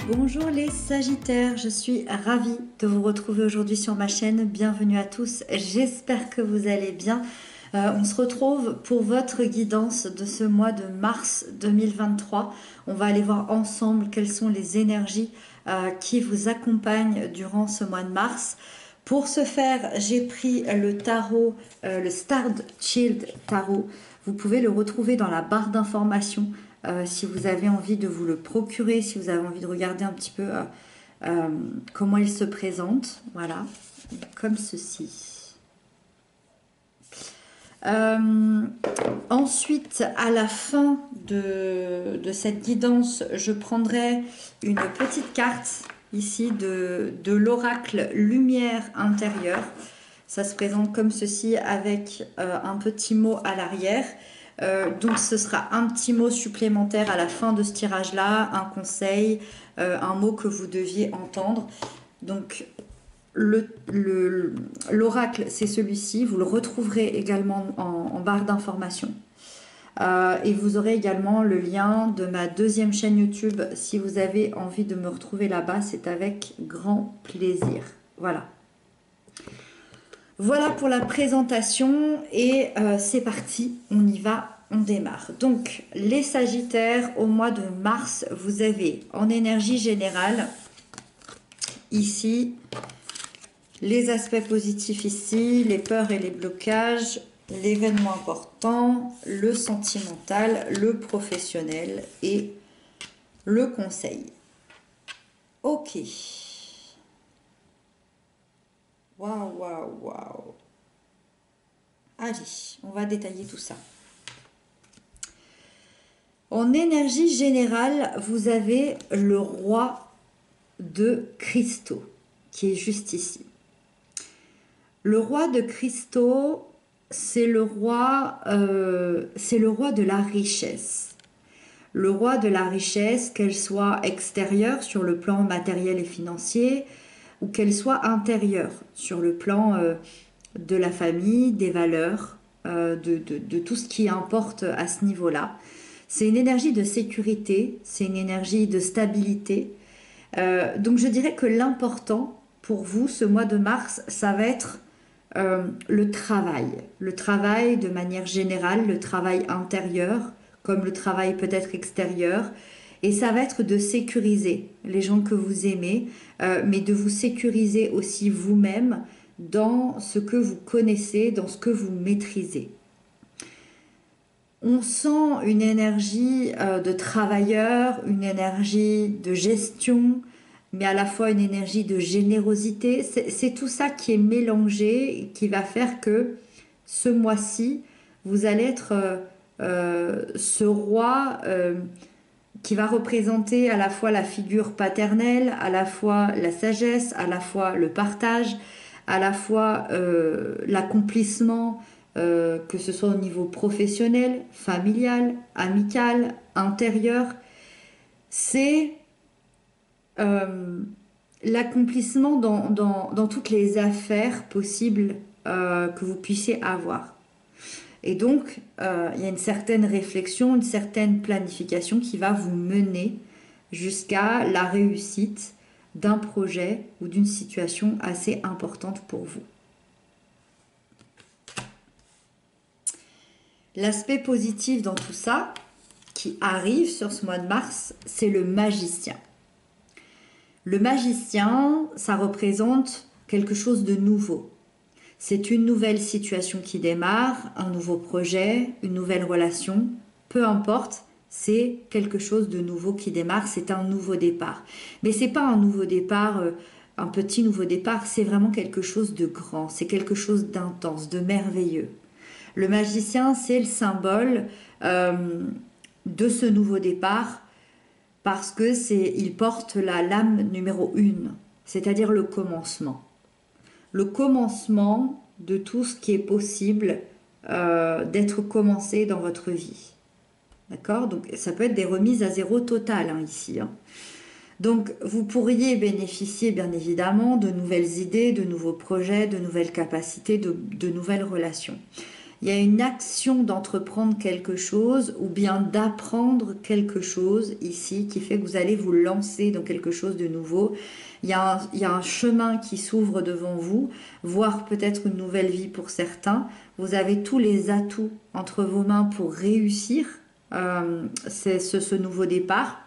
Bonjour les Sagittaires, je suis ravie de vous retrouver aujourd'hui sur ma chaîne. Bienvenue à tous, j'espère que vous allez bien. On se retrouve pour votre guidance de ce mois de mars 2023. On va aller voir ensemble quelles sont les énergies qui vous accompagnent durant ce mois de mars. Pour ce faire, j'ai pris le tarot, le Star Child Tarot. Vous pouvez le retrouver dans la barre d'informations. Si vous avez envie de vous le procurer, si vous avez envie de regarder un petit peu comment il se présente, voilà, comme ceci. Ensuite, à la fin de cette guidance, je prendrai une petite carte ici de l'oracle lumière intérieure. Ça se présente comme ceci avec un petit mot à l'arrière. Donc ce sera un petit mot supplémentaire à la fin de ce tirage là, un conseil, un mot que vous deviez entendre. Donc l'oracle c'est celui-ci, vous le retrouverez également en barre d'informations. Et vous aurez également le lien de ma deuxième chaîne YouTube. Si vous avez envie de me retrouver là-bas, c'est avec grand plaisir. Voilà. Voilà pour la présentation et c'est parti, on y va, on démarre. Donc les Sagittaires, au mois de mars, vous avez en énergie générale, ici, les aspects positifs ici, les peurs et les blocages, l'événement important, le sentimental, le professionnel et le conseil. Ok. Waouh, waouh, waouh. Allez, on va détailler tout ça. En énergie générale, vous avez le roi de cristaux, qui est juste ici. Le roi de cristaux, c'est le roi de la richesse. Le roi de la richesse, qu'elle soit extérieure sur le plan matériel et financier, ou qu'elle soit intérieure sur le plan de la famille, des valeurs, de tout ce qui importe à ce niveau-là. C'est une énergie de sécurité, c'est une énergie de stabilité. Donc je dirais que l'important pour vous ce mois de mars, ça va être le travail de manière générale, le travail intérieur, comme le travail peut-être extérieur. Et ça va être de sécuriser les gens que vous aimez, mais de vous sécuriser aussi vous-même dans ce que vous connaissez, dans ce que vous maîtrisez. On sent une énergie de travailleur, une énergie de gestion, mais à la fois une énergie de générosité. C'est tout ça qui est mélangé et qui va faire que ce mois-ci, vous allez être ce roi qui va représenter à la fois la figure paternelle, à la fois la sagesse, à la fois le partage, à la fois l'accomplissement, que ce soit au niveau professionnel, familial, amical, intérieur. C'est l'accomplissement dans toutes les affaires possibles que vous puissiez avoir. Et donc, il y a une certaine réflexion, une certaine planification qui va vous mener jusqu'à la réussite d'un projet ou d'une situation assez importante pour vous. L'aspect positif dans tout ça, qui arrive sur ce mois de mars, c'est le magicien. Le magicien, ça représente quelque chose de nouveau. C'est une nouvelle situation qui démarre, un nouveau projet, une nouvelle relation, peu importe, c'est quelque chose de nouveau qui démarre, c'est un nouveau départ. Mais c'est pas un nouveau départ, un petit nouveau départ, c'est vraiment quelque chose de grand, c'est quelque chose d'intense, de merveilleux. Le magicien, c'est le symbole de ce nouveau départ parce que il porte la lame numéro 1, c'est-à-dire le commencement. Le commencement de tout ce qui est possible d'être commencé dans votre vie. D'accord? Donc ça peut être des remises à zéro totales ici. Donc vous pourriez bénéficier bien évidemment de nouvelles idées, de nouveaux projets, de nouvelles capacités, de nouvelles relations. il y a une action d'entreprendre quelque chose ou bien d'apprendre quelque chose ici qui fait que vous allez vous lancer dans quelque chose de nouveau. Il y a un chemin qui s'ouvre devant vous, voire peut-être une nouvelle vie pour certains. Vous avez tous les atouts entre vos mains pour réussir ce nouveau départ.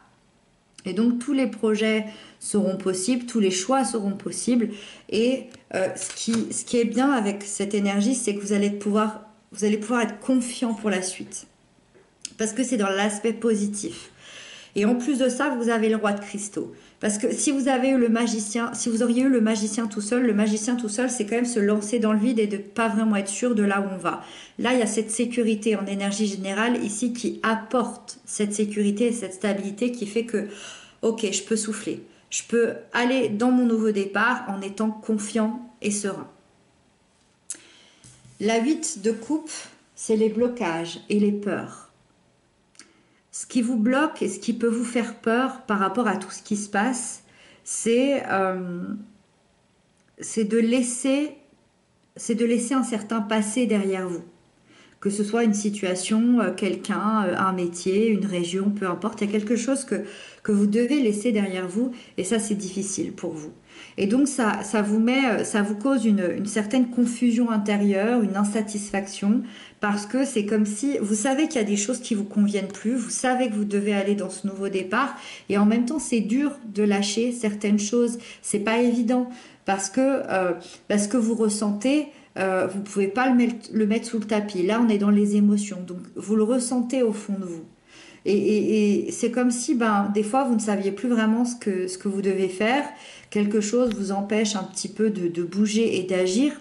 Et donc tous les projets seront possibles, tous les choix seront possibles. Et ce qui est bien avec cette énergie, c'est que vous allez pouvoir être confiant pour la suite. Parce que c'est dans l'aspect positif. Et en plus de ça, vous avez le roi de cristaux. Parce que si vous avez eu le magicien, si vous auriez eu le magicien tout seul, c'est quand même se lancer dans le vide et de pas vraiment être sûr de là où on va. Là, il y a cette sécurité en énergie générale ici qui apporte cette sécurité et cette stabilité qui fait que, ok, je peux souffler. Je peux aller dans mon nouveau départ en étant confiant et serein. La 8 de coupe, c'est les blocages et les peurs. Ce qui vous bloque et ce qui peut vous faire peur par rapport à tout ce qui se passe, c'est de laisser un certain passé derrière vous. Que ce soit une situation, quelqu'un, un métier, une région, peu importe, il y a quelque chose que vous devez laisser derrière vous et ça c'est difficile pour vous. Et donc ça vous cause une certaine confusion intérieure, une insatisfaction parce que c'est comme si vous savez qu'il y a des choses qui vous conviennent plus, vous savez que vous devez aller dans ce nouveau départ et en même temps c'est dur de lâcher certaines choses, c'est pas évident parce que vous ressentez vous ne pouvez pas le mettre sous le tapis. Là, on est dans les émotions. Donc, vous le ressentez au fond de vous. Et c'est comme si, des fois, vous ne saviez plus vraiment ce que vous devez faire. Quelque chose vous empêche un petit peu de bouger et d'agir.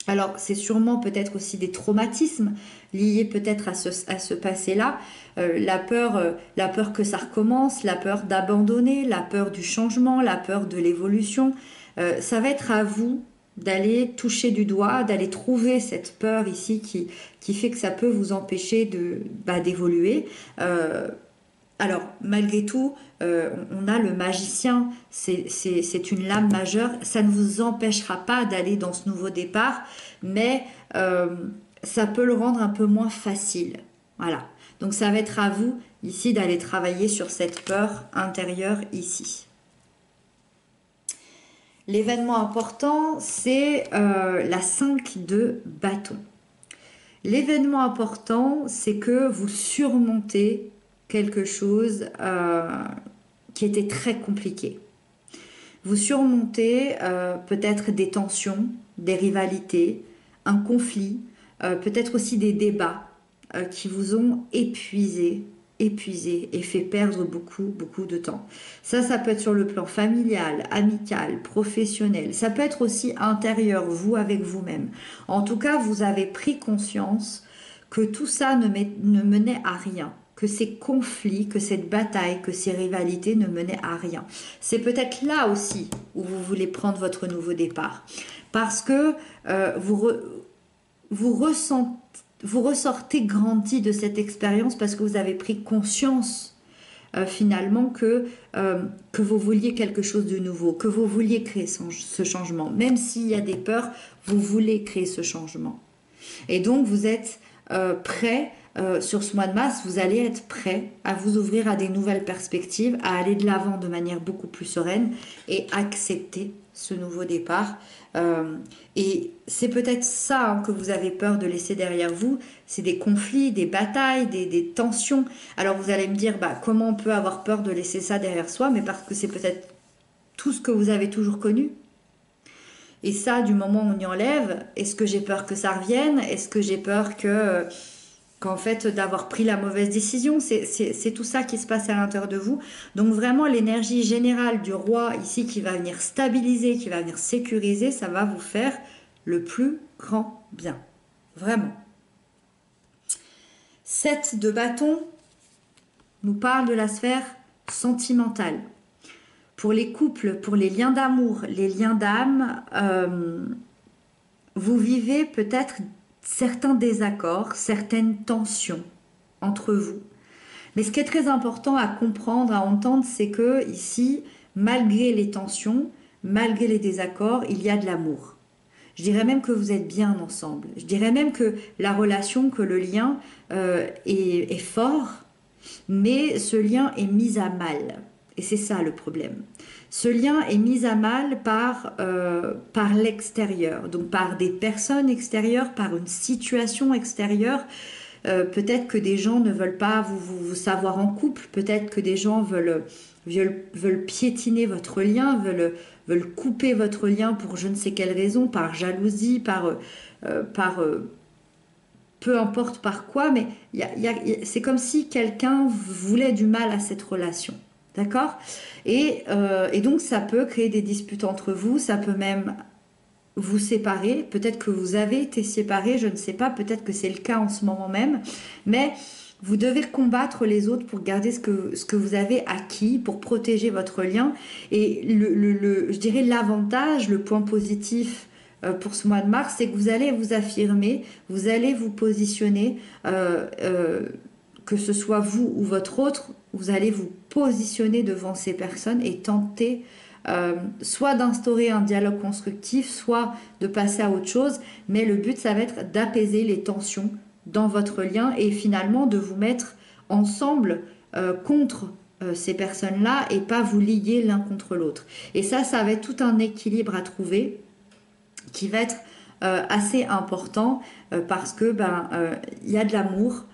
Alors, c'est sûrement peut-être aussi des traumatismes liés peut-être à ce passé-là. La peur que ça recommence, la peur d'abandonner, la peur du changement, la peur de l'évolution. Ça va être à vous d'aller toucher du doigt, d'aller trouver cette peur ici qui fait que ça peut vous empêcher d'évoluer. Alors, malgré tout, on a le magicien, c'est une lame majeure, ça ne vous empêchera pas d'aller dans ce nouveau départ, mais ça peut le rendre un peu moins facile. Voilà. Donc, ça va être à vous ici d'aller travailler sur cette peur intérieure ici. L'événement important, c'est la 5 de bâton. L'événement important, c'est que vous surmontez quelque chose qui était très compliqué. Vous surmontez peut-être des tensions, des rivalités, un conflit, peut-être aussi des débats qui vous ont épuisé et fait perdre beaucoup de temps. Ça peut être sur le plan familial, amical, professionnel. Ça peut être aussi intérieur, vous avec vous-même. En tout cas, vous avez pris conscience que tout ça ne menait à rien, que ces conflits, que cette bataille, que ces rivalités ne menaient à rien. C'est peut-être là aussi où vous voulez prendre votre nouveau départ. Parce que vous ressortez grandi de cette expérience parce que vous avez pris conscience finalement que vous vouliez quelque chose de nouveau, que vous vouliez créer ce changement. Même s'il y a des peurs, vous voulez créer ce changement. Et donc vous êtes prêt, sur ce mois de mars, vous allez être prêt à vous ouvrir à des nouvelles perspectives, à aller de l'avant de manière beaucoup plus sereine et accepter ce nouveau départ. Et c'est peut-être ça que vous avez peur de laisser derrière vous, c'est des conflits, des batailles, des tensions. Alors vous allez me dire, comment on peut avoir peur de laisser ça derrière soi? Mais parce que c'est peut-être tout ce que vous avez toujours connu. Et ça, du moment où on y enlève, est-ce que j'ai peur que ça revienne? Est-ce que j'ai peur qu'en fait d'avoir pris la mauvaise décision? C'est tout ça qui se passe à l'intérieur de vous. Donc vraiment l'énergie générale du roi ici qui va venir stabiliser, qui va venir sécuriser, ça va vous faire le plus grand bien. Vraiment. 7 de bâton nous parle de la sphère sentimentale. Pour les couples, pour les liens d'amour, les liens d'âme, vous vivez peut-être certains désaccords, certaines tensions entre vous. Mais ce qui est très important à comprendre, à entendre, c'est que ici, malgré les tensions, malgré les désaccords, il y a de l'amour. Je dirais même que vous êtes bien ensemble. Je dirais même que la relation, que le lien est fort, mais ce lien est mis à mal. Et c'est ça le problème. Ce lien est mis à mal par l'extérieur, donc par des personnes extérieures, par une situation extérieure. Peut-être que des gens ne veulent pas vous savoir en couple, peut-être que des gens veulent piétiner votre lien, veulent couper votre lien pour je ne sais quelle raison, par jalousie, par peu importe par quoi, mais c'est comme si quelqu'un voulait du mal à cette relation. D'accord, et donc ça peut créer des disputes entre vous, ça peut même vous séparer. Peut-être que vous avez été séparés, je ne sais pas, peut-être que c'est le cas en ce moment même, mais vous devez combattre les autres pour garder ce que vous avez acquis, pour protéger votre lien. Et je dirais l'avantage, le point positif pour ce mois de mars, c'est que vous allez vous affirmer, vous allez vous positionner, que ce soit vous ou votre autre, vous allez vous positionner devant ces personnes et tenter soit d'instaurer un dialogue constructif, soit de passer à autre chose, mais le but, ça va être d'apaiser les tensions dans votre lien et finalement de vous mettre ensemble contre ces personnes-là et pas vous lier l'un contre l'autre. Et ça va être tout un équilibre à trouver qui va être assez important parce que y a de l'amour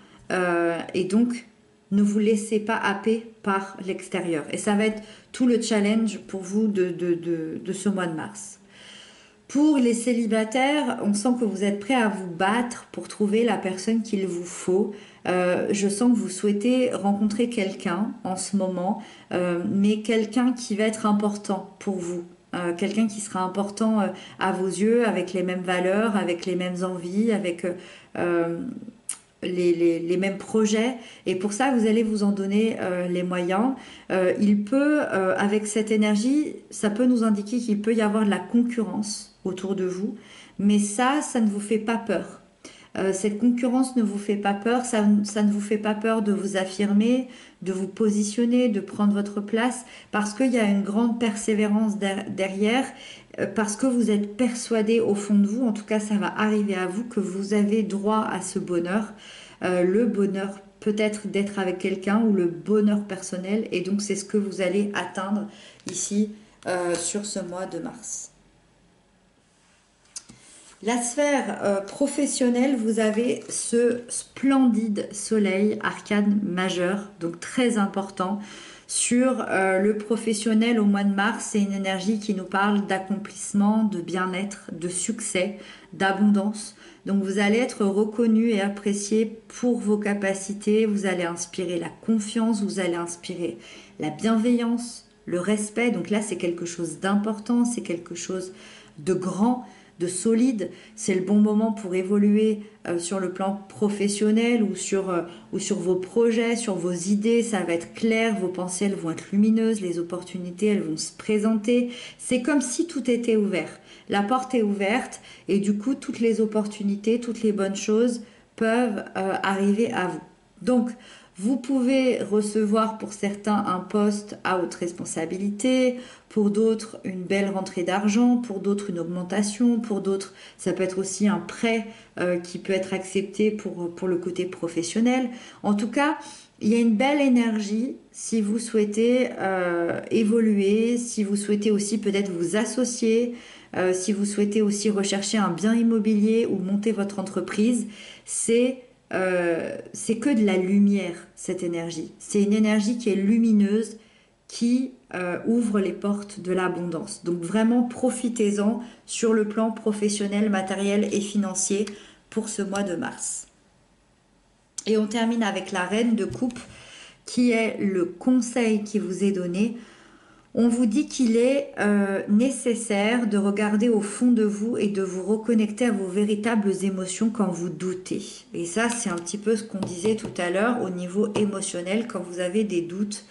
et donc ne vous laissez pas happer par l'extérieur. Et ça va être tout le challenge pour vous de ce mois de mars. Pour les célibataires, on sent que vous êtes prêts à vous battre pour trouver la personne qu'il vous faut. Je sens que vous souhaitez rencontrer quelqu'un en ce moment, mais quelqu'un qui va être important pour vous. Quelqu'un qui sera important à vos yeux, avec les mêmes valeurs, avec les mêmes envies, avec les mêmes projets. Et pour ça, vous allez vous en donner les moyens. Il peut, avec cette énergie, ça peut nous indiquer qu'il peut y avoir de la concurrence autour de vous, mais ça ne vous fait pas peur. Cette concurrence ne vous fait pas peur, ça ne vous fait pas peur de vous affirmer, de vous positionner, de prendre votre place, parce qu'il y a une grande persévérance derrière, parce que vous êtes persuadé au fond de vous, en tout cas ça va arriver à vous, que vous avez droit à ce bonheur, le bonheur peut-être d'être avec quelqu'un ou le bonheur personnel, et donc c'est ce que vous allez atteindre ici sur ce mois de mars. La sphère professionnelle, vous avez ce splendide soleil arcane majeur, donc très important. Sur le professionnel au mois de mars, c'est une énergie qui nous parle d'accomplissement, de bien-être, de succès, d'abondance. Donc vous allez être reconnu et apprécié pour vos capacités, vous allez inspirer la confiance, vous allez inspirer la bienveillance, le respect. Donc là, c'est quelque chose d'important, c'est quelque chose de grand, de solide. C'est le bon moment pour évoluer sur le plan professionnel ou sur vos projets, sur vos idées. Ça va être clair, vos pensées elles vont être lumineuses, les opportunités elles vont se présenter. C'est comme si tout était ouvert. La porte est ouverte et du coup toutes les opportunités, toutes les bonnes choses peuvent arriver à vous. Donc vous pouvez recevoir pour certains un poste à haute responsabilité, pour d'autres une belle rentrée d'argent, pour d'autres une augmentation, pour d'autres ça peut être aussi un prêt qui peut être accepté pour le côté professionnel. En tout cas, il y a une belle énergie si vous souhaitez évoluer, si vous souhaitez aussi peut-être vous associer, si vous souhaitez aussi rechercher un bien immobilier ou monter votre entreprise, c'est que de la lumière, cette énergie. C'est une énergie qui est lumineuse, qui ouvre les portes de l'abondance. Donc vraiment, profitez-en sur le plan professionnel, matériel et financier pour ce mois de mars. Et on termine avec la reine de coupe, qui est le conseil qui vous est donné. On vous dit qu'il est nécessaire de regarder au fond de vous et de vous reconnecter à vos véritables émotions quand vous doutez. Et ça, c'est un petit peu ce qu'on disait tout à l'heure au niveau émotionnel. Quand vous avez des doutes,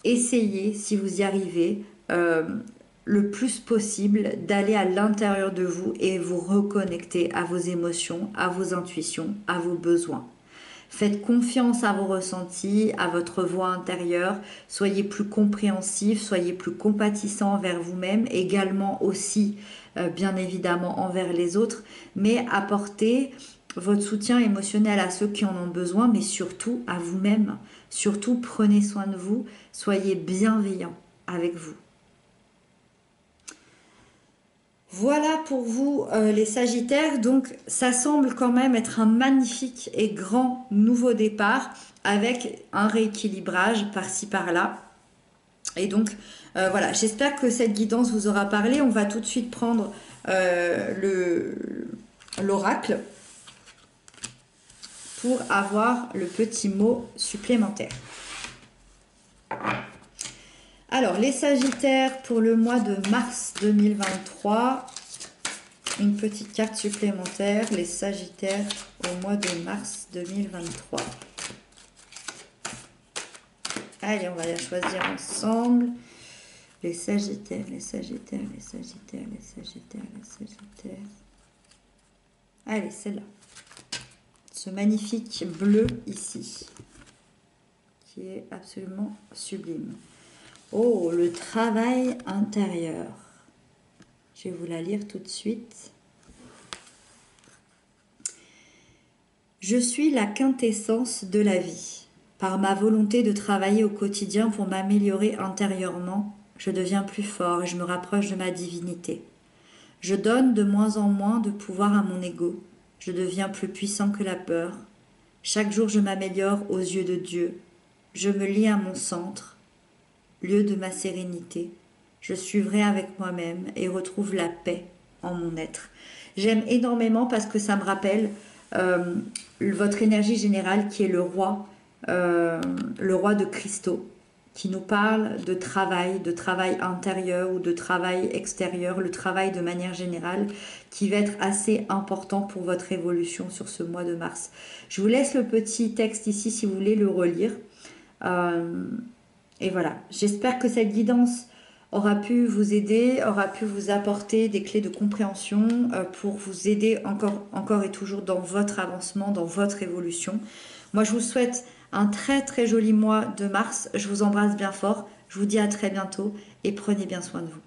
essayez, si vous y arrivez, le plus possible d'aller à l'intérieur de vous et vous reconnecter à vos émotions, à vos intuitions, à vos besoins. Faites confiance à vos ressentis, à votre voix intérieure. Soyez plus compréhensif, soyez plus compatissant envers vous-même, également aussi, bien évidemment, envers les autres. Mais apportez votre soutien émotionnel à ceux qui en ont besoin, mais surtout à vous-même. Surtout, prenez soin de vous, soyez bienveillant avec vous. Voilà pour vous les Sagittaires, donc ça semble quand même être un magnifique et grand nouveau départ avec un rééquilibrage par-ci par-là. Et donc voilà, j'espère que cette guidance vous aura parlé. On va tout de suite prendre l'oracle pour avoir le petit mot supplémentaire. Alors, les Sagittaires pour le mois de mars 2023, une petite carte supplémentaire, les Sagittaires au mois de mars 2023. Allez, on va les choisir ensemble. Les Sagittaires, les Sagittaires, les Sagittaires, les Sagittaires, les Sagittaires. Allez, celle-là. Ce magnifique bleu ici, qui est absolument sublime. Oh, le travail intérieur. Je vais vous la lire tout de suite. Je suis la quintessence de la vie. Par ma volonté de travailler au quotidien pour m'améliorer intérieurement, je deviens plus fort et je me rapproche de ma divinité. Je donne de moins en moins de pouvoir à mon ego. Je deviens plus puissant que la peur. Chaque jour, je m'améliore aux yeux de Dieu. Je me lie à mon centre, lieu de ma sérénité. Je suis vrai avec moi-même et retrouve la paix en mon être. J'aime énormément parce que ça me rappelle votre énergie générale qui est le roi de cristaux, qui nous parle de travail intérieur ou de travail extérieur, le travail de manière générale, qui va être assez important pour votre évolution sur ce mois de mars. Je vous laisse le petit texte ici si vous voulez le relire. Et voilà, j'espère que cette guidance aura pu vous aider, aura pu vous apporter des clés de compréhension pour vous aider encore et toujours dans votre avancement, dans votre évolution. Moi, je vous souhaite un très très joli mois de mars. Je vous embrasse bien fort. Je vous dis à très bientôt et prenez bien soin de vous.